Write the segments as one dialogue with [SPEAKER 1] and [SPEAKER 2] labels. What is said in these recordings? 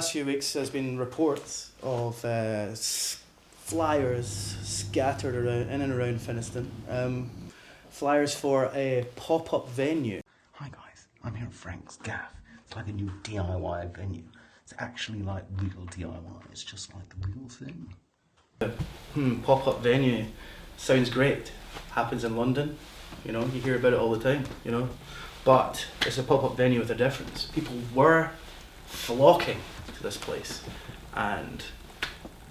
[SPEAKER 1] last few weeks there's been reports of flyers scattered around in and around Finnieston. Flyers for a pop-up venue.
[SPEAKER 2] Hi guys, I'm here at Franks Gaff. It's like a new DIY venue. It's actually like real DIY. It's just like the real thing.
[SPEAKER 1] Pop-up venue. Sounds great. Happens in London. You know, you hear about it all the time, you know. But it's a pop-up venue with a difference. People were flocking to this place. And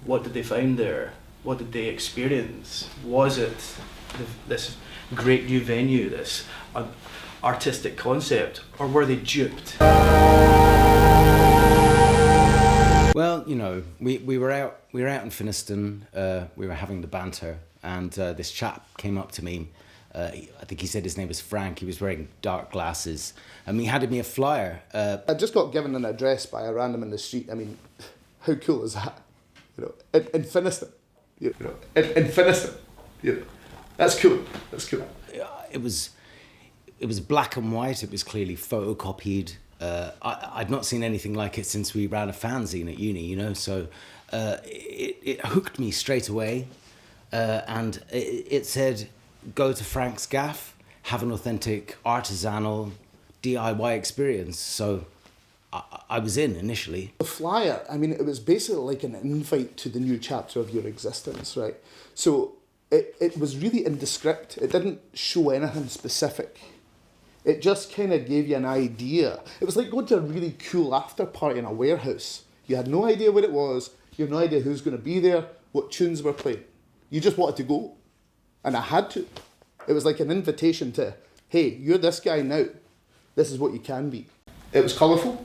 [SPEAKER 1] what did they find there? What did they experience? Was it this great new venue, this artistic concept, or were they duped?
[SPEAKER 3] Well, you know, we were out in Finnieston. We were having the banter, and this chap came up to me. I think he said his name was Frank. He was wearing dark glasses, and he handed me a flyer.
[SPEAKER 4] I just got given an address by a random in the street. I mean, how cool is that? You know, in Finnieston. You know, in Finnieston. You know, that's cool. That's cool.
[SPEAKER 3] It was black and white. It was clearly photocopied. I'd not seen anything like it since we ran a fanzine at uni, you know. So it hooked me straight away, and it said, "Go to Franks Gaff, have an authentic artisanal DIY experience." So I was in initially.
[SPEAKER 4] The flyer, I mean, it was basically like an invite to the new chapter of your existence, right? So it was really indescript. It didn't show anything specific. It just kind of gave you an idea. It was like going to a really cool after party in a warehouse. You had no idea what it was. You had no idea who's going to be there, what tunes were playing. You just wanted to go. And I had to. It was like an invitation to, hey, you're this guy now. This is what you can be. It was colourful,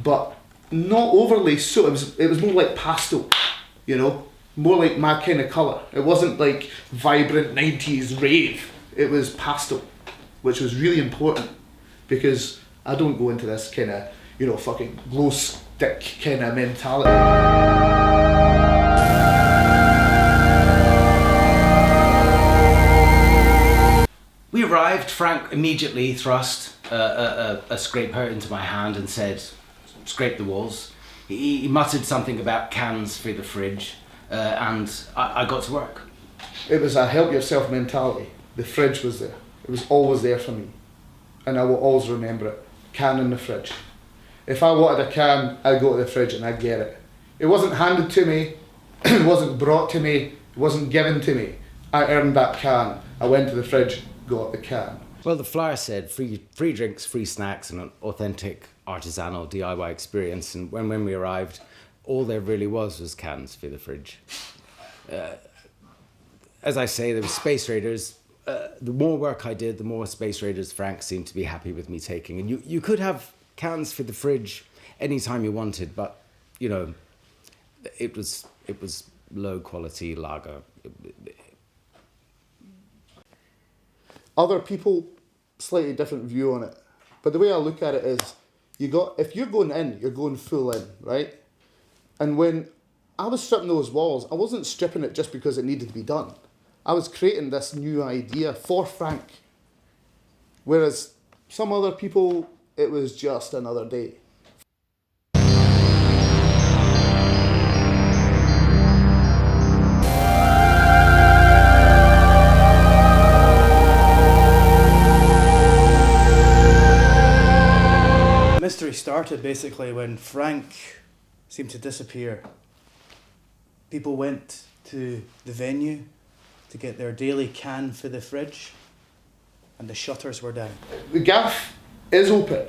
[SPEAKER 4] but not overly so. It was more like pastel, you know, more like my kind of colour. It wasn't like vibrant 90s rave. It was pastel, which was really important because I don't go into this kind of, you know, fucking glow stick kind of mentality.
[SPEAKER 3] We arrived. Frank immediately thrust a scraper into my hand and said, "Scrape the walls." He muttered something about cans for the fridge, and I got to work.
[SPEAKER 4] It was a help yourself mentality. The fridge was there. It was always there for me. And I will always remember it. Can in the fridge. If I wanted a can, I'd go to the fridge and I'd get it. It wasn't handed to me. It wasn't brought to me. It wasn't given to me. I earned that can. I went to the fridge, got the can.
[SPEAKER 3] Well, the flyer said free drinks, free snacks, and an authentic artisanal DIY experience. And when we arrived, all there really was cans for the fridge. As I say, there were Space Raiders. The more work I did, the more Space Raiders Frank seemed to be happy with me taking. And you could have cans for the fridge anytime you wanted, but, you know, it was low quality lager.
[SPEAKER 4] Other people, slightly different view on it. But the way I look at it is, if you're going in, you're going full in, right? And when I was stripping those walls, I wasn't stripping it just because it needed to be done. I was creating this new idea for Frank. Whereas some other people, it was just another day.
[SPEAKER 1] The mystery started basically when Frank seemed to disappear. People went to the venue to get their daily can for the fridge, and the shutters were down.
[SPEAKER 4] The gaff is open.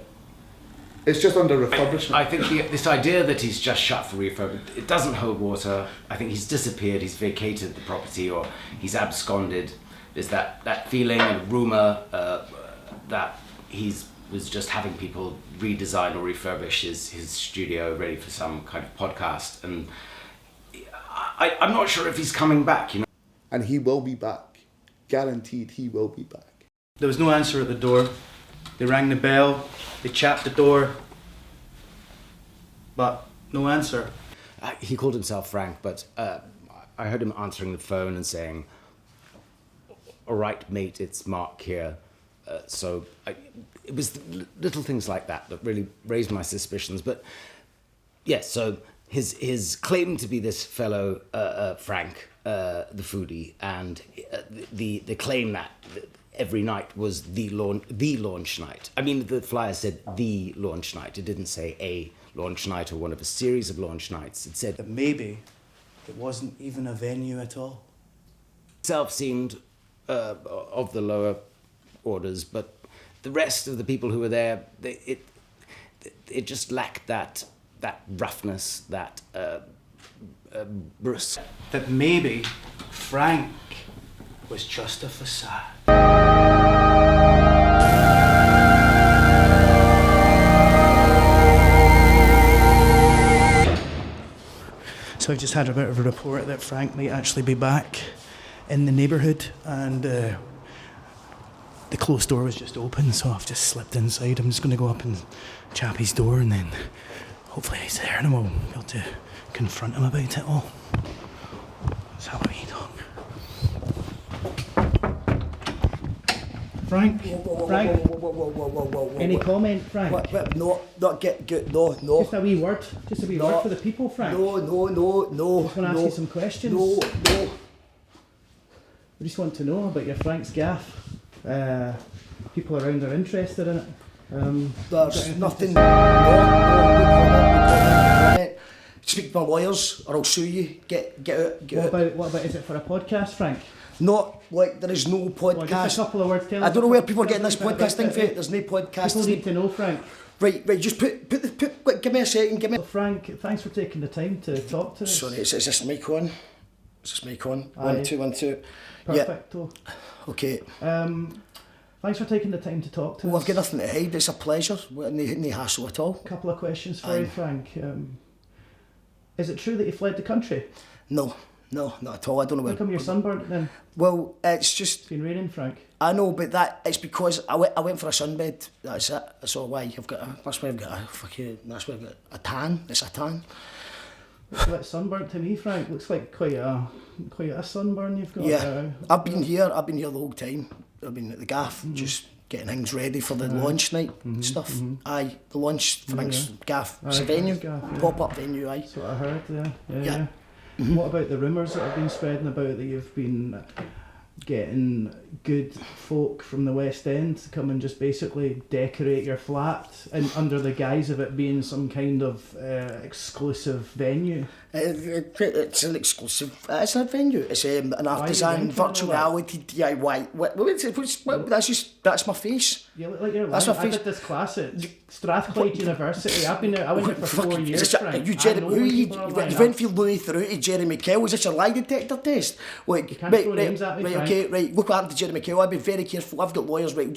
[SPEAKER 4] It's just under refurbishment.
[SPEAKER 3] I think this idea that he's just shut for refurb, it doesn't hold water. I think he's disappeared, he's vacated the property, or he's absconded. There's that feeling and rumour that was just having people redesign or refurbish his studio ready for some kind of podcast. And I'm not sure if he's coming back, you know.
[SPEAKER 4] And he will be back. Guaranteed he will be back.
[SPEAKER 1] There was no answer at the door. They rang the bell, they chapped the door, but no answer.
[SPEAKER 3] He called himself Frank, but I heard him answering the phone and saying, "All right, mate, it's Mark here." It was little things like that really raised my suspicions. But Yes, so his claim to be this fellow Frank, the foodie, and the claim that every night was the launch night. I mean, the flyer said the launch night. It didn't say a launch night or one of a series of launch nights. It said
[SPEAKER 1] That maybe it wasn't even a venue at all.
[SPEAKER 3] itself seemed of the lower orders, but the rest of the people who were there, it just lacked that roughness, that brusque.
[SPEAKER 1] That maybe Frank was just a facade. So I've just had a bit of a report that Frank might actually be back in the neighbourhood, and the closed door was just open, so I've just slipped inside. I'm just going to go up and chap his door, and then hopefully he's there and we'll be able to confront him about it all. Let's have a wee talk. Frank?
[SPEAKER 5] Whoa.
[SPEAKER 1] Any comment, Frank?
[SPEAKER 5] No, not get good. No.
[SPEAKER 1] Just a wee word for the people, Frank.
[SPEAKER 5] No.
[SPEAKER 1] Just want to ask you some questions.
[SPEAKER 5] No.
[SPEAKER 1] We just want to know about your Franks Gaff. People around are interested in it.
[SPEAKER 5] There's nothing. No comment. Speak to my lawyers, or I'll sue you. Get out.
[SPEAKER 1] What about? Is it for a podcast, Frank?
[SPEAKER 5] Not like there is no podcast.
[SPEAKER 1] Well, just a couple of words.
[SPEAKER 5] I don't know where people are getting this podcast thing from. There's no podcast.
[SPEAKER 1] People need to know, Frank.
[SPEAKER 5] Right. Just put. Give me a second. Give me.
[SPEAKER 1] Frank, thanks for taking the time to talk to us.
[SPEAKER 5] Sorry, is this mic on? Is this mic on?
[SPEAKER 1] Aye.
[SPEAKER 5] 1 2 1 2.
[SPEAKER 1] Perfecto.
[SPEAKER 5] Yeah. Okay.
[SPEAKER 1] Thanks for taking the time to talk to
[SPEAKER 5] Well,
[SPEAKER 1] us.
[SPEAKER 5] I've got nothing to hide. It's a pleasure. No hassle at all.
[SPEAKER 1] A couple of questions for you, Frank. Is it true that you fled the country?
[SPEAKER 5] No, not at all. I don't know
[SPEAKER 1] How
[SPEAKER 5] where.
[SPEAKER 1] come you're sunburnt then?
[SPEAKER 5] Well, it's just.
[SPEAKER 1] It's been raining, Frank.
[SPEAKER 5] I know, but it's because I went for a sunbed. That's it. That's all why. That's why I've got a fucking. That's why I've got a tan. It's a tan.
[SPEAKER 1] Looks a bit sunburnt to me, Frank. Looks like quite a sunburn you've got.
[SPEAKER 5] Yeah, I've been here the whole time. I've been at the gaff, just getting things ready for the launch night stuff. Aye, the launch Franks Gaff. It's a venue, pop-up venue. Aye.
[SPEAKER 1] That's what I heard. Yeah.
[SPEAKER 5] Yeah.
[SPEAKER 1] What about the rumours that have been spreading about that you've been getting good folk from the West End to come and just basically decorate your flat and under the guise of it being some kind of exclusive venue?
[SPEAKER 5] It's an exclusive. It's a venue. It's an artisan virtual reality DIY. That's my face.
[SPEAKER 1] You look like you're
[SPEAKER 5] That's
[SPEAKER 1] lying.
[SPEAKER 5] my
[SPEAKER 1] I
[SPEAKER 5] face.
[SPEAKER 1] did this class at Strathclyde University. I went there for 4 years. Frank.
[SPEAKER 5] You went for Louis through to Jeremy Kell. Was this your lie detector test? Like,
[SPEAKER 1] You can't throw names at me,
[SPEAKER 5] right,
[SPEAKER 1] Frank.
[SPEAKER 5] okay, right. Look what happened to Jeremy Kell. I've been very careful. I've got lawyers, right.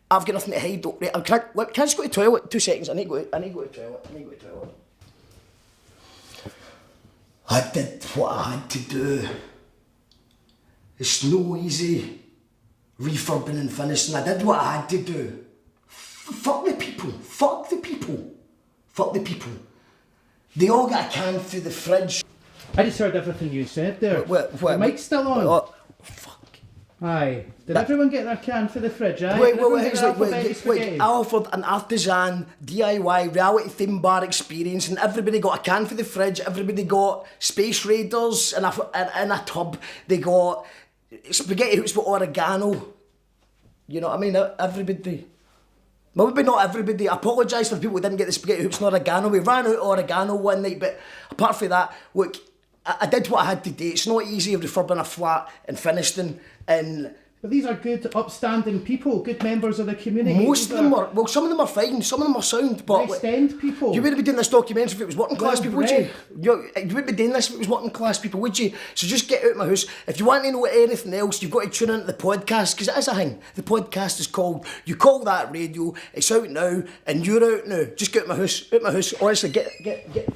[SPEAKER 5] I've got nothing to hide. Right, can I just go to the toilet? 2 seconds. I need to go to the toilet. I did what I had to do. It's no easy refurbing in Finnieston. I did what I had to do. Fuck the people. They all got a can through the fridge.
[SPEAKER 1] I just heard everything you said there.
[SPEAKER 5] What?
[SPEAKER 1] The mic's still on.
[SPEAKER 5] Oh, fuck.
[SPEAKER 1] Aye. Did everyone get their can for the fridge, aye?
[SPEAKER 5] Wait,
[SPEAKER 1] Did everyone get
[SPEAKER 5] it's
[SPEAKER 1] their
[SPEAKER 5] like,
[SPEAKER 1] alphabet spaghetti?
[SPEAKER 5] I offered an artisan DIY reality theme bar experience, and everybody got a can for the fridge. Everybody got Space Raiders in a tub. They got spaghetti hoops with oregano. You know what I mean? Everybody. Well, maybe not everybody. I apologise for the people who didn't get the spaghetti hoops and oregano. We ran out of oregano one night, but apart from that, look, I did what I had to do. It's not easy refurbing a flat in Finnieston, and
[SPEAKER 1] But these are good, upstanding people, good members of the community.
[SPEAKER 5] most of them are, well, some of them are fine, some of them are sound, but
[SPEAKER 1] West End people.
[SPEAKER 5] you wouldn't be doing this documentary if it was working class people, would you?
[SPEAKER 1] Well
[SPEAKER 5] You wouldn't be doing this if it was working class people, would you? So just get out of my house. If you want to know anything else, you've got to tune into the podcast, because it is a thing. The podcast is called You Call That Radio. It's out now, and you're out now. Just get out of my house. Out of my house. Honestly, get. Honestly, get the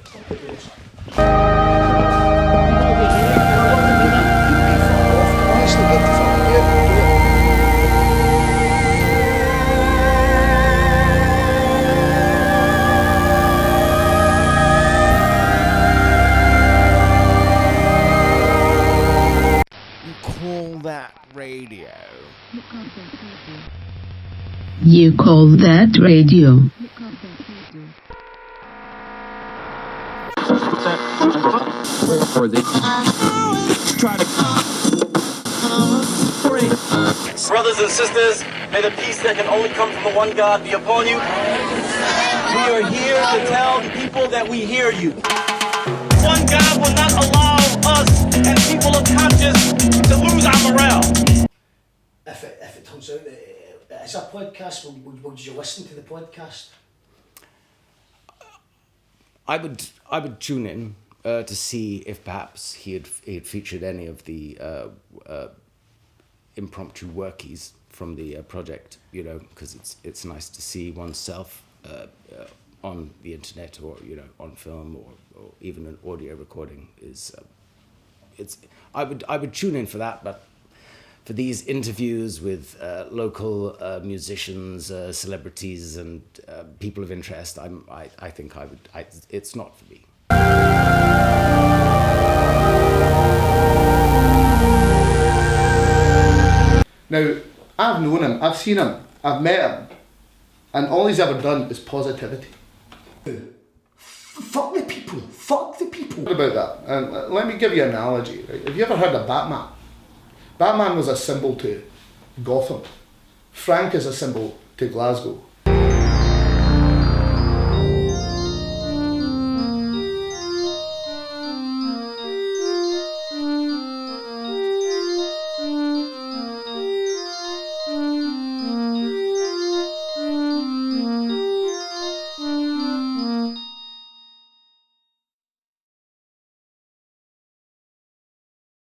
[SPEAKER 5] fuck out.
[SPEAKER 3] You call that radio?
[SPEAKER 6] You call that radio? Brothers and sisters, may the peace that can only come from the one God be upon you. We are here to tell the people that we hear you. One God will not allow us and people of conscience to lose our morale.
[SPEAKER 5] If it turns out that it's a podcast, would you listen to the podcast?
[SPEAKER 3] I would tune in to see if perhaps he had featured any of the impromptu workies from the project, you know, because it's nice to see oneself on the internet or, you know, on film or even an audio recording is I would tune in for that, but for these interviews with local musicians, celebrities, and people of interest, I think it's not for me.
[SPEAKER 4] Now, I've known him, I've seen him, I've met him, and all he's ever done is positivity.
[SPEAKER 5] Fuck the people. Fuck the people.
[SPEAKER 4] What about that? And let me give you an analogy. Right? Have you ever heard of Batman? Batman was a symbol to Gotham. Frank is a symbol to Glasgow.